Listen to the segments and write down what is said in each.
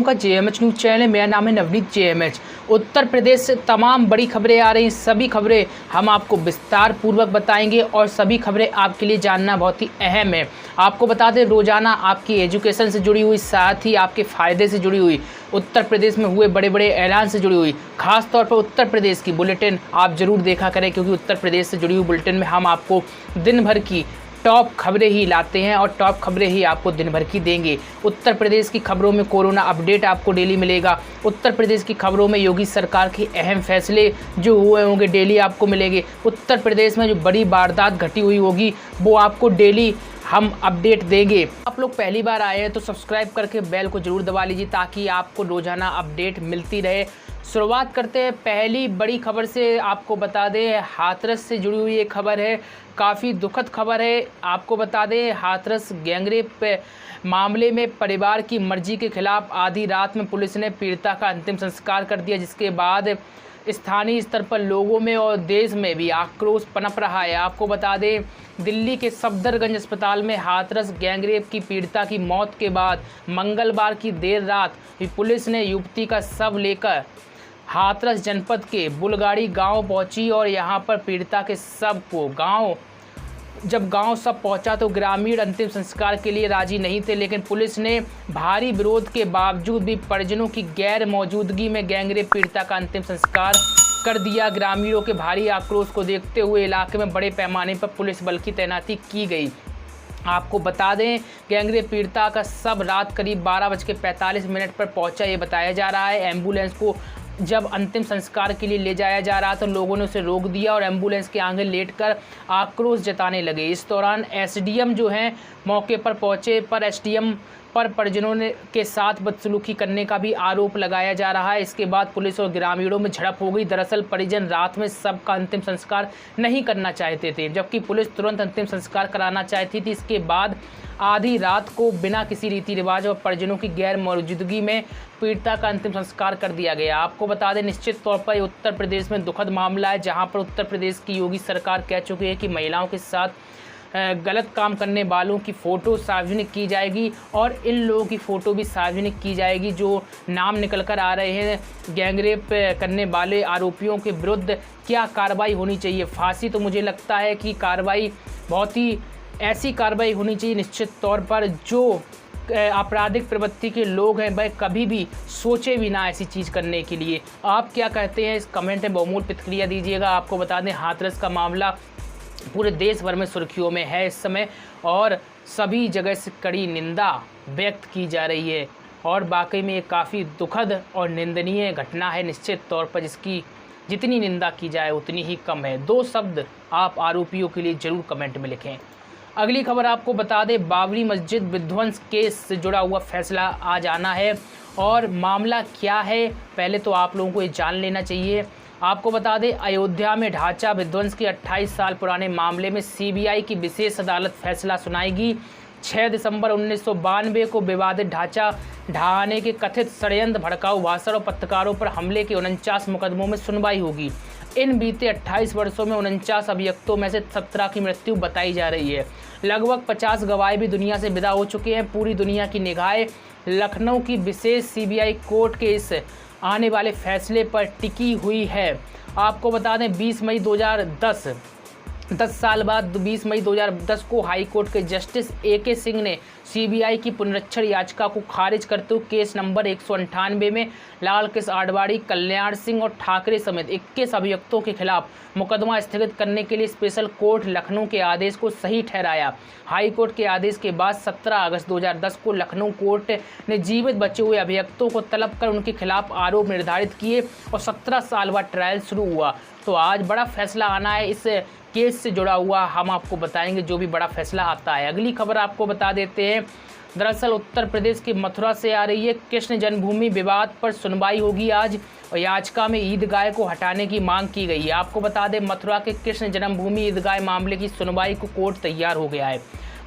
का जेएमएच news channel है। मेरा नाम है नवनीत जेएमएच। उत्तर प्रदेश से तमाम बड़ी खबरें आ रही हैं। सभी खबरें हम आपको विस्तार पूर्वक बताएंगे और सभी खबरें आपके लिए जानना बहुत ही अहम है। आपको बता दें, रोजाना आपकी एजुकेशन से जुड़ी हुई, साथ ही आपके फ़ायदे से जुड़ी हुई, उत्तर प्रदेश में हुए बड़े बड़े ऐलान से जुड़ी हुई, खास तौर पर उत्तर प्रदेश की बुलेटिन आप जरूर देखा करें, क्योंकि उत्तर प्रदेश से जुड़ी हुई बुलेटिन में हम आपको दिन भर की टॉप खबरें ही लाते हैं और टॉप खबरें ही आपको दिन भर की देंगे। उत्तर प्रदेश की खबरों में कोरोना अपडेट आपको डेली मिलेगा। उत्तर प्रदेश की खबरों में योगी सरकार के अहम फैसले जो हुए होंगे डेली आपको मिलेंगे। उत्तर प्रदेश में जो बड़ी वारदात घटी हुई होगी वो आपको डेली हम अपडेट देंगे। आप लोग पहली बार आए हैं तो सब्सक्राइब करके बेल को जरूर दबा लीजिए ताकि आपको रोजाना अपडेट मिलती रहे। शुरुआत करते हैं पहली बड़ी खबर से। आपको बता दें, हाथरस से जुड़ी हुई एक खबर है, काफ़ी दुखद खबर है। आपको बता दें, हाथरस गैंगरेप मामले में परिवार की मर्जी के खिलाफ आधी रात में पुलिस ने पीड़िता का अंतिम संस्कार कर दिया, जिसके बाद स्थानीय स्तर पर लोगों में और देश में भी आक्रोश पनप रहा है। आपको बता दें, दिल्ली के सफदरगंज अस्पताल में हाथरस गैंगरेप की पीड़िता की मौत के बाद मंगलवार की देर रात पुलिस ने युवती का शव लेकर हाथरस जनपद के बुलगाड़ी गांव पहुंची और यहां पर पीड़िता के शव को जब गांव सब पहुंचा तो ग्रामीण अंतिम संस्कार के लिए राजी नहीं थे, लेकिन पुलिस ने भारी विरोध के बावजूद भी परिजनों की गैर मौजूदगी में गैंगरेप पीड़िता का अंतिम संस्कार कर दिया। ग्रामीणों के भारी आक्रोश को देखते हुए इलाके में बड़े पैमाने पर पुलिस बल की तैनाती की गई। आपको बता दें, गैंगरेप पीड़िता का शव रात करीब 12:45 पर पहुंचा, ये बताया जा रहा है। एम्बुलेंस को जब अंतिम संस्कार के लिए ले जाया जा रहा तो लोगों ने उसे रोक दिया और एम्बुलेंस के आगे लेटकर आक्रोश जताने लगे। इस दौरान एसडीएम जो हैं मौके पर पहुंचे, पर एसडीएम पर परिजनों के साथ बदसलूकी करने का भी आरोप लगाया जा रहा है। इसके बाद पुलिस और ग्रामीणों में झड़प हो गई। दरअसल परिजन रात में शव का अंतिम संस्कार नहीं करना चाहते थे, जबकि पुलिस तुरंत अंतिम संस्कार कराना चाहती थी। इसके बाद आधी रात को बिना किसी रीति रिवाज और परिजनों की गैर मौजूदगी में पीड़िता का अंतिम संस्कार कर दिया गया। आपको बता दें, निश्चित तौर पर उत्तर प्रदेश में दुखद मामला है, जहां पर उत्तर प्रदेश की योगी सरकार कह चुकी है कि महिलाओं के साथ गलत काम करने वालों की फ़ोटो सार्वजनिक की जाएगी और इन लोगों की फ़ोटो भी सार्वजनिक की जाएगी जो नाम निकल कर आ रहे हैं। गैंगरेप करने वाले आरोपियों के विरुद्ध क्या कार्रवाई होनी चाहिए? फांसी तो मुझे लगता है कि कार्रवाई बहुत ही ऐसी कार्रवाई होनी चाहिए निश्चित तौर पर जो आपराधिक प्रवृत्ति के लोग हैं वह कभी भी सोचे भी ना ऐसी चीज़ करने के लिए। आप क्या कहते हैं? इस कमेंट में बहुमूल्य प्रतिक्रिया दीजिएगा। आपको बता दें, हाथरस का मामला पूरे देश भर में सुर्खियों में है इस समय और सभी जगह से कड़ी निंदा व्यक्त की जा रही है और वाकई में ये काफ़ी दुखद और निंदनीय घटना है निश्चित तौर पर, जिसकी जितनी निंदा की जाए उतनी ही कम है। 2 शब्द आप आरोपियों के लिए ज़रूर कमेंट में लिखें। अगली खबर आपको बता दें, बाबरी मस्जिद विध्वंस केस से जुड़ा हुआ फैसला आज आना है और मामला क्या है पहले तो आप लोगों को ये जान लेना चाहिए। आपको बता दें, अयोध्या में ढांचा विध्वंस के 28 साल पुराने मामले में सीबीआई की विशेष अदालत फैसला सुनाएगी। 6 दिसंबर 1992 को विवादित ढांचा ढहाने के कथित षड्यंत्र, भड़काऊ भाषण और पत्रकारों पर हमले के 49 मुकदमों में सुनवाई होगी। इन बीते 28 वर्षों में 49 अभियुक्तों में से 17 की मृत्यु बताई जा रही है। लगभग 50 गवाह भी दुनिया से विदा हो चुके हैं। पूरी दुनिया की निगाहें लखनऊ की विशेष सीबीआई कोर्ट के इस आने वाले फैसले पर टिकी हुई है। आपको बता दें, 10 साल बाद 20 मई 2010 को हाई कोर्ट के जस्टिस AK सिंह ने सीबीआई की पुनरीक्षण याचिका को खारिज करते हुए केस नंबर 198 में लाल कृष्ण आडवाणी, कल्याण सिंह और ठाकरे समेत 21 अभियुक्तों के खिलाफ मुकदमा स्थगित करने के लिए स्पेशल कोर्ट लखनऊ के आदेश को सही ठहराया। हाई कोर्ट के आदेश के बाद 17 अगस्त 2010 को लखनऊ कोर्ट ने जीवित बचे हुए अभियुक्तों को तलब कर उनके खिलाफ आरोप निर्धारित किए और 17 साल बाद ट्रायल शुरू हुआ। तो आज बड़ा फैसला आना है इस केस से जुड़ा हुआ, हम आपको बताएंगे जो भी बड़ा फैसला आता है। अगली खबर आपको बता देते हैं, दरअसल उत्तर प्रदेश के मथुरा से आ रही है। कृष्ण जन्मभूमि विवाद पर सुनवाई होगी आज और याचिका में ईदगाह को हटाने की मांग की गई है। आपको बता दें, मथुरा के कृष्ण जन्मभूमि ईदगाह मामले की सुनवाई को कोर्ट तैयार हो गया है।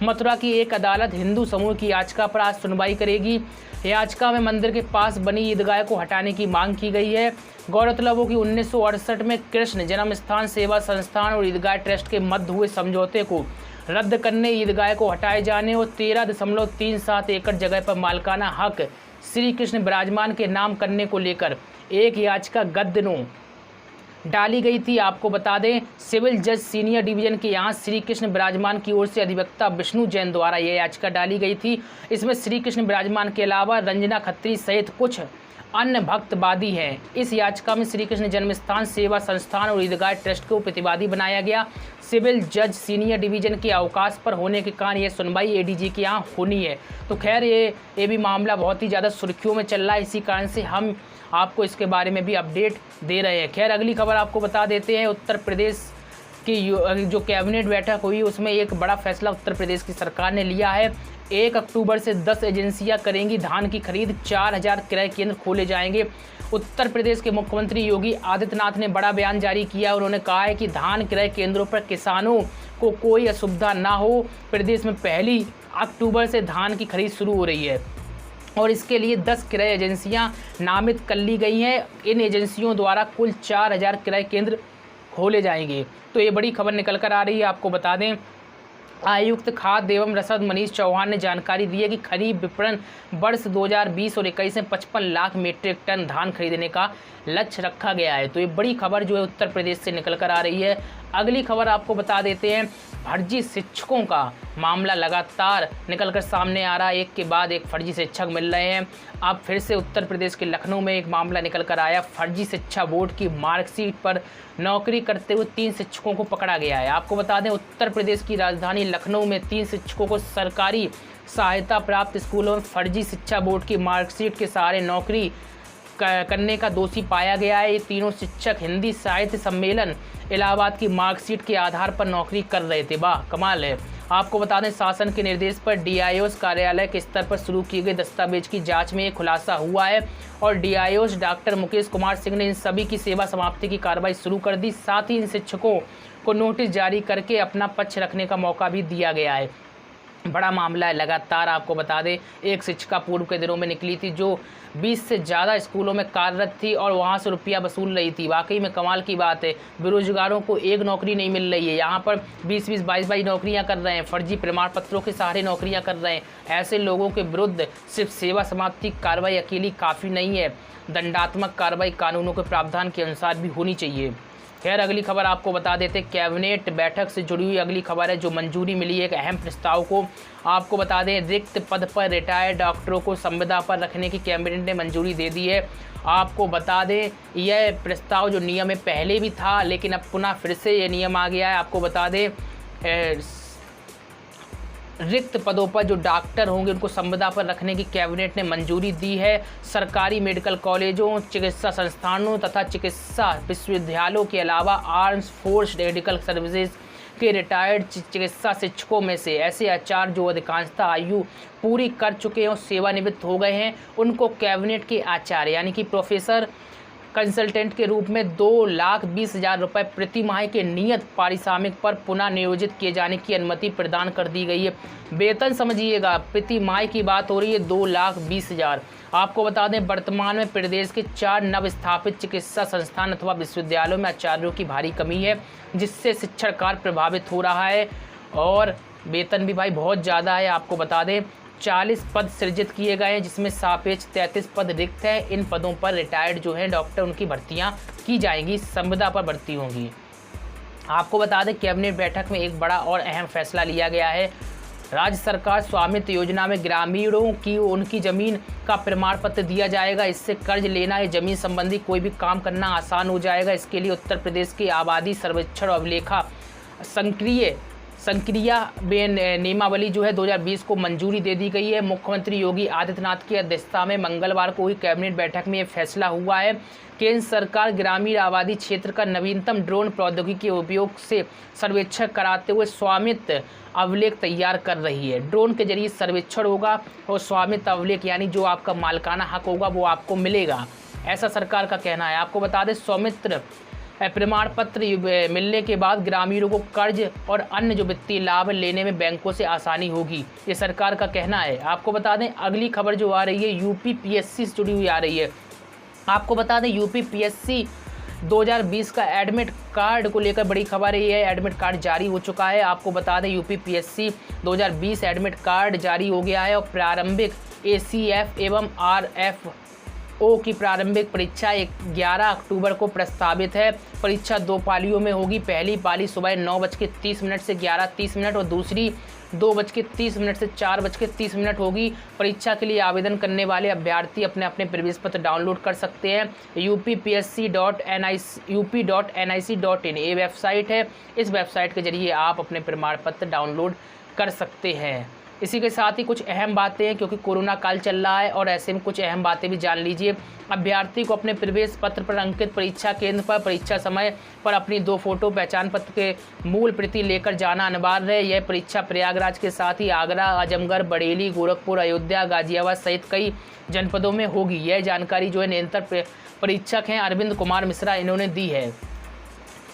मथुरा की एक अदालत हिंदू समूह की याचिका पर आज सुनवाई करेगी। याचिका में मंदिर के पास बनी ईदगाह को हटाने की मांग की गई है। गौरतलब हो कि 1968 में कृष्ण जन्म स्थान सेवा संस्थान और ईदगाह ट्रस्ट के मध्य हुए समझौते को रद्द करने, ईदगाह को हटाए जाने और 13.37 एकड़ जगह पर मालिकाना हक श्री कृष्ण विराजमान के नाम करने को लेकर एक याचिका गत दिनों डाली गई थी। आपको बता दें सिविल जज सीनियर डिवीजन के यहाँ श्री कृष्ण विराजमान की ओर से अधिवक्ता विष्णु जैन द्वारा यह याचिका डाली गई थी। इसमें श्री कृष्ण विराजमान के अलावा रंजना खत्री सहित कुछ अन्य भक्तवादी हैं। इस याचिका में श्री कृष्ण जन्मस्थान सेवा संस्थान और ईदगाह ट्रस्ट को प्रतिवादी बनाया गया। सिविल जज सीनियर डिवीजन के अवकाश पर होने के कारण यह सुनवाई एडीजी के यहाँ होनी है। तो खैर ये भी मामला बहुत ही ज़्यादा सुर्खियों में चल रहा है, इसी कारण से हम आपको इसके बारे में भी अपडेट दे रहे हैं। खैर अगली खबर आपको बता देते हैं। उत्तर प्रदेश की जो कैबिनेट बैठक हुई उसमें एक बड़ा फैसला उत्तर प्रदेश की सरकार ने लिया है। 1 अक्टूबर से 10 एजेंसियां करेंगी धान की खरीद, 4000 क्रय केंद्र खोले जाएंगे। उत्तर प्रदेश के मुख्यमंत्री योगी आदित्यनाथ ने बड़ा बयान जारी किया। उन्होंने कहा है कि धान क्रय केंद्रों पर किसानों को कोई असुविधा ना हो। प्रदेश में 1 अक्टूबर से धान की खरीद शुरू हो रही है और इसके लिए 10 क्रय एजेंसियां नामित कर ली गई हैं। इन एजेंसियों द्वारा कुल 4000 क्रय केंद्र खोले जाएंगे। तो ये बड़ी खबर निकल कर आ रही है। आपको बता दें आयुक्त खाद्य एवं रसद मनीष चौहान ने जानकारी दी है कि खरीफ विपणन वर्ष 2020 और 21 में 55 लाख मीट्रिक टन धान खरीदने का लक्ष्य रखा गया है। तो ये बड़ी खबर जो है उत्तर प्रदेश से निकल कर आ रही है। अगली खबर आपको बता देते हैं। फर्जी शिक्षकों का मामला लगातार निकल कर सामने आ रहा है। एक के बाद एक फर्जी शिक्षक मिल रहे हैं। अब फिर से उत्तर प्रदेश के लखनऊ में एक मामला निकल कर आया। फर्जी शिक्षा बोर्ड की मार्कशीट पर नौकरी करते हुए 3 शिक्षकों को पकड़ा गया है। आपको बता दें उत्तर प्रदेश की राजधानी लखनऊ में 3 शिक्षकों को सरकारी सहायता प्राप्त स्कूलों में फर्जी शिक्षा बोर्ड की मार्कशीट के सहारे नौकरी करने का दोषी पाया गया है। ये तीनों शिक्षक हिंदी साहित्य सम्मेलन इलाहाबाद की मार्कशीट के आधार पर नौकरी कर रहे थे। वाह कमाल है। आपको बता दें शासन के निर्देश पर डीआईओ कार्यालय के स्तर पर शुरू की गई दस्तावेज की जांच में ये खुलासा हुआ है और डीआईओ डॉक्टर मुकेश कुमार सिंह ने इन सभी की सेवा समाप्ति की कार्रवाई शुरू कर दी। साथ ही इन शिक्षकों को नोटिस जारी करके अपना पक्ष रखने का मौका भी दिया गया है। बड़ा मामला है। लगातार आपको बता दें एक शिक्षिका पूर्व के दिनों में निकली थी जो 20 से ज़्यादा स्कूलों में कार्यरत थी और वहां से रुपया वसूल रही थी। वाकई में कमाल की बात है। बेरोजगारों को एक नौकरी नहीं मिल रही है। यहाँ पर 20-20, 22-22 नौकरियाँ कर रहे हैं। फर्जी प्रमाण पत्रों के सहारे नौकरियाँ कर रहे हैं। ऐसे लोगों के विरुद्ध सिर्फ सेवा समाप्ति कार्रवाई अकेली काफ़ी नहीं है, दंडात्मक कार्रवाई कानूनों के प्रावधान के अनुसार भी होनी चाहिए। खैर अगली खबर आपको बता देते कैबिनेट बैठक से जुड़ी हुई अगली खबर है जो मंजूरी मिली है एक अहम प्रस्ताव को। आपको बता दें रिक्त पद पर रिटायर्ड डॉक्टरों को संविदा पर रखने की कैबिनेट ने मंजूरी दे दी है। आपको बता दें यह प्रस्ताव जो नियम में पहले भी था लेकिन अब पुनः फिर से ये नियम आ गया है। आपको बता दें रिक्त पदों पर जो डॉक्टर होंगे उनको संविदा पर रखने की कैबिनेट ने मंजूरी दी है। सरकारी मेडिकल कॉलेजों, चिकित्सा संस्थानों तथा चिकित्सा विश्वविद्यालयों के अलावा आर्म्स फोर्स मेडिकल सर्विसेज के रिटायर्ड चिकित्सा शिक्षकों में से ऐसे आचार्य जो अधिकांशतः आयु पूरी कर चुके हैं और सेवानिवृत्त हो गए हैं उनको कैबिनेट के आचार्य यानी कि प्रोफेसर कंसल्टेंट के रूप में 2,20,000 रुपये प्रति माह के नियत पारिश्रमिक पर पुनः नियोजित किए जाने की अनुमति प्रदान कर दी गई है। वेतन समझिएगा प्रति माह की बात हो रही है 2,20,000। आपको बता दें वर्तमान में प्रदेश के 4 नव स्थापित चिकित्सा संस्थान अथवा विश्वविद्यालयों में आचार्यों की भारी कमी है जिससे शिक्षण कार्य प्रभावित हो रहा है और वेतन भी भाई बहुत ज़्यादा है। आपको बता दें 40 पद सृजित किए गए हैं जिसमें सापेक्ष 33 पद रिक्त हैं। इन पदों पर रिटायर्ड जो हैं डॉक्टर उनकी भर्तियां की जाएंगी, संविदा पर भर्ती होंगी। आपको बता दें कैबिनेट बैठक में एक बड़ा और अहम फैसला लिया गया है। राज्य सरकार स्वामित्व योजना में ग्रामीणों की उनकी ज़मीन का प्रमाण पत्र दिया जाएगा। इससे कर्ज लेना या ज़मीन संबंधी कोई भी काम करना आसान हो जाएगा। इसके लिए उत्तर प्रदेश की आबादी सर्वेक्षण और अभिलेखा संक्रिया नियमावली जो है 2020 को मंजूरी दे दी गई है। मुख्यमंत्री योगी आदित्यनाथ की अध्यक्षता में मंगलवार को हुई कैबिनेट बैठक में यह फैसला हुआ है। केंद्र सरकार ग्रामीण आबादी क्षेत्र का नवीनतम ड्रोन प्रौद्योगिकी के उपयोग से सर्वेक्षण कराते हुए स्वामित्व अभिलेख तैयार कर रही है। ड्रोन के जरिए सर्वेक्षण होगा और स्वामित्व अभिलेख यानी जो आपका मालिकाना हक होगा वो आपको मिलेगा, ऐसा सरकार का कहना है। आपको बता दें स्वामित्व प्रमाण पत्र मिलने के बाद ग्रामीणों को कर्ज और अन्य जो वित्तीय लाभ लेने में बैंकों से आसानी होगी, ये सरकार का कहना है। आपको बता दें अगली खबर जो आ रही है यूपी पीएससी से जुड़ी हुई आ रही है। आपको बता दें यूपी पीएससी 2020 का एडमिट कार्ड को लेकर बड़ी खबर है। ये एडमिट कार्ड जारी हो चुका है। आपको बता दें यूपीपीएससी 2020 एडमिट कार्ड जारी हो गया है और प्रारंभिक ACF एवं RFO की प्रारंभिक परीक्षा 11 अक्टूबर को प्रस्तावित है। परीक्षा 2 पालियों में होगी। पहली पाली सुबह 9:30 से 11:30 और दूसरी 2:30 से 4:30 होगी। परीक्षा के लिए आवेदन करने वाले अभ्यर्थी अपने अपने प्रवेश पत्र डाउनलोड कर सकते हैं। upsc.up.nic.in ये वेबसाइट है। इस वेबसाइट के जरिए आप अपने प्रमाण पत्र डाउनलोड कर सकते हैं। इसी के साथ ही कुछ अहम बातें हैं, क्योंकि कोरोना काल चल रहा है और ऐसे में कुछ अहम बातें भी जान लीजिए। अभ्यर्थी को अपने प्रवेश पत्र पर अंकित परीक्षा केंद्र पर परीक्षा समय पर अपनी 2 फोटो पहचान पत्र के मूल प्रति लेकर जाना अनिवार्य है। यह परीक्षा प्रयागराज के साथ ही आगरा, आजमगढ़, बरेली, गोरखपुर, अयोध्या, गाजियाबाद सहित कई जनपदों में होगी। यह जानकारी जो है निरंतर परीक्षक हैं अरविंद कुमार मिश्रा इन्होंने दी है।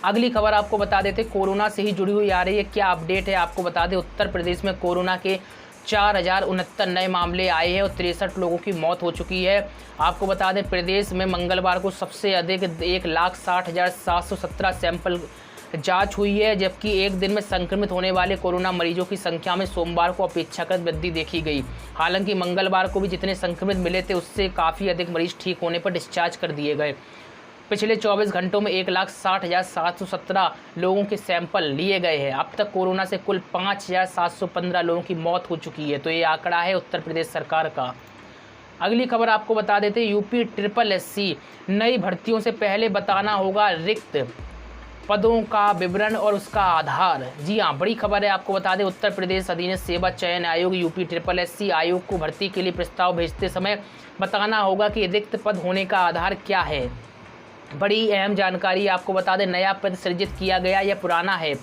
अगली खबर आपको बता देते कोरोना से ही जुड़ी हुई आ रही है। क्या अपडेट है आपको बता दें, उत्तर प्रदेश में कोरोना के 4069 नए मामले आए हैं और 63 लोगों की मौत हो चुकी है। आपको बता दें प्रदेश में मंगलवार को सबसे अधिक 1,60,717 सैंपल जांच हुई है, जबकि एक दिन में संक्रमित होने वाले कोरोना मरीजों की संख्या में सोमवार को अपेक्षाकृत वृद्धि देखी गई। हालांकि मंगलवार को भी जितने संक्रमित मिले थे उससे काफ़ी अधिक मरीज ठीक होने पर डिस्चार्ज कर दिए गए। पिछले 24 घंटों में 1,60,717 लोगों के सैंपल लिए गए हैं। अब तक कोरोना से कुल 5,715 लोगों की मौत हो चुकी है। तो ये आंकड़ा है उत्तर प्रदेश सरकार का। अगली खबर आपको बता देते UPSSC नई भर्तियों से पहले बताना होगा रिक्त पदों का विवरण और उसका आधार। जी हाँ, बड़ी खबर है। आपको बता दें उत्तर प्रदेश अधीनस्थ सेवा चयन आयोग UPSSC आयोग को भर्ती के लिए प्रस्ताव भेजते समय बताना होगा कि रिक्त पद होने का आधार क्या है। बड़ी अहम जानकारी आपको बता दें, नया पद सृजित किया गया या पुराना है,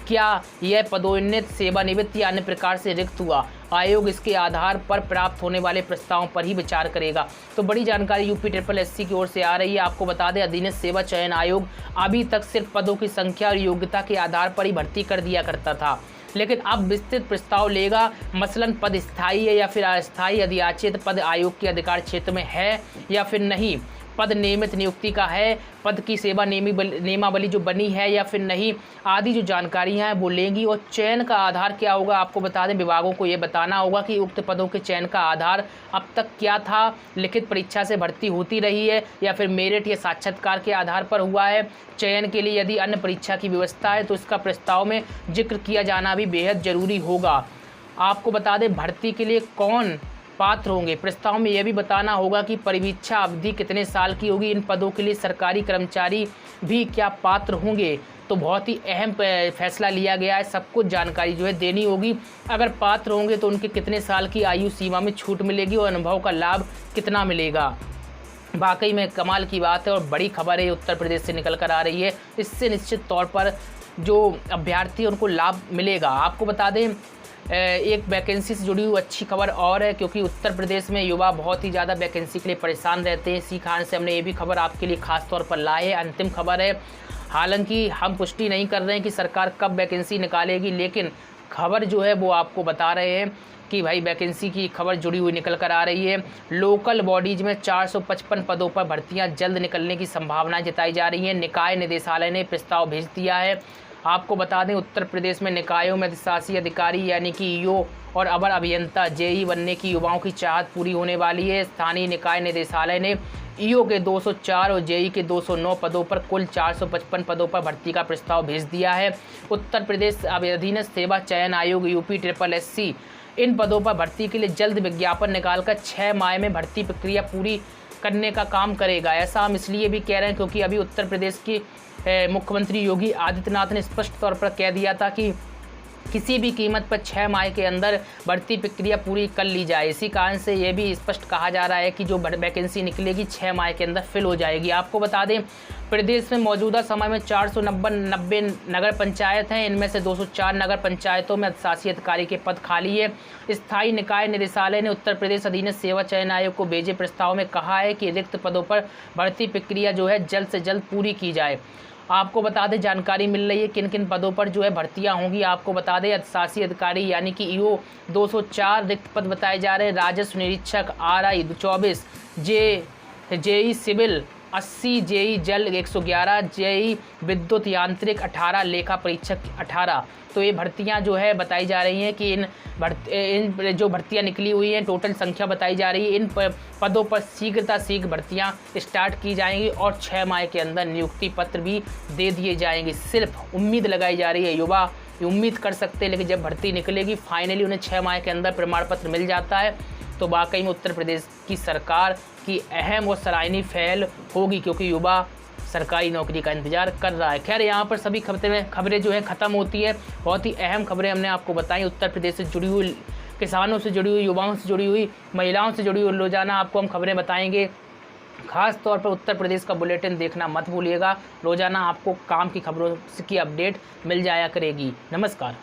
क्या यह पदोन्नति, सेवानिवृत्ति या अन्य प्रकार से रिक्त हुआ। आयोग इसके आधार पर प्राप्त होने वाले प्रस्तावों पर ही विचार करेगा। तो बड़ी जानकारी UPSSC की ओर से आ रही है। आपको बता दें अधीनस्थ सेवा चयन आयोग अभी तक सिर्फ पदों की संख्या और योग्यता के आधार पर ही भर्ती कर दिया करता था, लेकिन अब विस्तृत प्रस्ताव लेगा। मसलन पद स्थायी है या फिर अस्थायी, अधियाचित पद आयोग के अधिकार क्षेत्र में है या फिर नहीं, पद नियमित नियुक्ति का है, पद की सेवा नियमावली जो बनी है या फिर नहीं, आदि जो जानकारियां हैं वो लेंगी। और चयन का आधार क्या होगा, आपको बता दें विभागों को ये बताना होगा कि उक्त पदों के चयन का आधार अब तक क्या था, लिखित परीक्षा से भर्ती होती रही है या फिर मेरिट या साक्षात्कार के आधार पर हुआ है। चयन के लिए यदि अन्य परीक्षा की व्यवस्था है तो इसका प्रस्ताव में जिक्र किया जाना भी बेहद जरूरी होगा। आपको बता दें भर्ती के लिए कौन पात्र होंगे। प्रस्ताव में यह भी बताना होगा कि परिवीक्षा अवधि कितने साल की होगी। इन पदों के लिए सरकारी कर्मचारी भी क्या पात्र होंगे। तो बहुत ही अहम फैसला लिया गया है। सब कुछ जानकारी जो है देनी होगी। अगर पात्र होंगे तो उनके कितने साल की आयु सीमा में छूट मिलेगी और अनुभव का लाभ कितना मिलेगा। वाकई में कमाल की बात है और बड़ी खबर है, उत्तर प्रदेश से निकल कर आ रही है। इससे निश्चित तौर पर जो अभ्यर्थी हैं उनको लाभ मिलेगा। आपको बता दें एक वैकेंसी से जुड़ी हुई अच्छी खबर और है, क्योंकि उत्तर प्रदेश में युवा बहुत ही ज़्यादा वैकेंसी के लिए परेशान रहते हैं। इसी कारण से हमने ये भी खबर आपके लिए खास तौर पर लाए है। अंतिम खबर है, हालांकि हम पुष्टि नहीं कर रहे हैं कि सरकार कब वैकेंसी निकालेगी, लेकिन खबर जो है वो आपको बता रहे हैं कि भाई वैकेंसी की खबर जुड़ी हुई निकल कर आ रही है। लोकल बॉडीज में 455 पदों पर भर्तियां जल्द निकलने की संभावनाएं जताई जा रही हैं। निकाय निदेशालय ने प्रस्ताव भेज दिया है। आपको बता दें उत्तर प्रदेश में निकायों में अधिशासी अधिकारी यानी कि ईओ और अवर अभियंता जेई बनने की युवाओं की चाहत पूरी होने वाली है। स्थानीय निकाय निदेशालय ने ईओ के 204 और जेई के 209 पदों पर कुल 455 पदों पर भर्ती का प्रस्ताव भेज दिया है। उत्तर प्रदेश अधीनस्थ सेवा चयन आयोग UPSSC इन पदों पर भर्ती के लिए जल्द विज्ञापन निकालकर 6 माह में भर्ती प्रक्रिया पूरी करने का काम करेगा। ऐसा हम इसलिए भी कह रहे हैं क्योंकि अभी उत्तर प्रदेश की मुख्यमंत्री योगी आदित्यनाथ ने स्पष्ट तौर पर कह दिया था कि किसी भी कीमत पर 6 माह के अंदर भर्ती प्रक्रिया पूरी कर ली जाए। इसी कारण से ये भी स्पष्ट कहा जा रहा है कि जो वैकेंसी निकलेगी 6 माह के अंदर फिल हो जाएगी। आपको बता दें प्रदेश में मौजूदा समय में 490 नगर पंचायत हैं। इनमें से 204 नगर पंचायतों में अधिशासी अधिकारी के पद खाली है। स्थायी निकाय निदेशालय ने उत्तर प्रदेश अधीनस्थ सेवा चयन आयोग को भेजे प्रस्ताव में कहा है कि रिक्त पदों पर भर्ती प्रक्रिया जो है जल्द से जल्द पूरी की जाए। आपको बता दें जानकारी मिल रही है किन किन पदों पर जो है भर्तियां होंगी। आपको बता दें अधिशासी अधिकारी यानी कि ईओ 204 रिक्त पद बताए जा रहे हैं। राजस्व निरीक्षक RI 24, जेई सिविल 80 जेई जल 111, जेई विद्युत यांत्रिक 18, लेखा परीक्षक 18। तो ये भर्तियां जो है बताई जा रही हैं कि इन जो भर्तियां निकली हुई हैं, टोटल संख्या बताई जा रही है। इन पदों पर शीघ्र भर्तियां स्टार्ट की जाएंगी और 6 माह के अंदर नियुक्ति पत्र भी दे दिए जाएंगे। सिर्फ उम्मीद लगाई जा रही है, युवा उम्मीद कर सकते हैं, लेकिन जब भर्ती निकलेगी फाइनली उन्हें 6 माह के अंदर प्रमाण पत्र मिल जाता है तो वाकई में उत्तर प्रदेश की सरकार की अहम और सराहनीय पहल होगी, क्योंकि युवा सरकारी नौकरी का इंतजार कर रहा है। खैर, यहाँ पर सभी खबरें जो है ख़त्म होती है। बहुत ही अहम खबरें हमने आपको बताई, उत्तर प्रदेश से जुड़ी हुई, किसानों से जुड़ी हुई, युवाओं से जुड़ी हुई, महिलाओं से जुड़ी हुई, रोजाना आपको हम खबरें बताएंगे। खास तौर पर उत्तर प्रदेश का बुलेटिन देखना मत भूलिएगा। रोजाना आपको काम की खबरों की अपडेट मिल जाया करेगी। नमस्कार।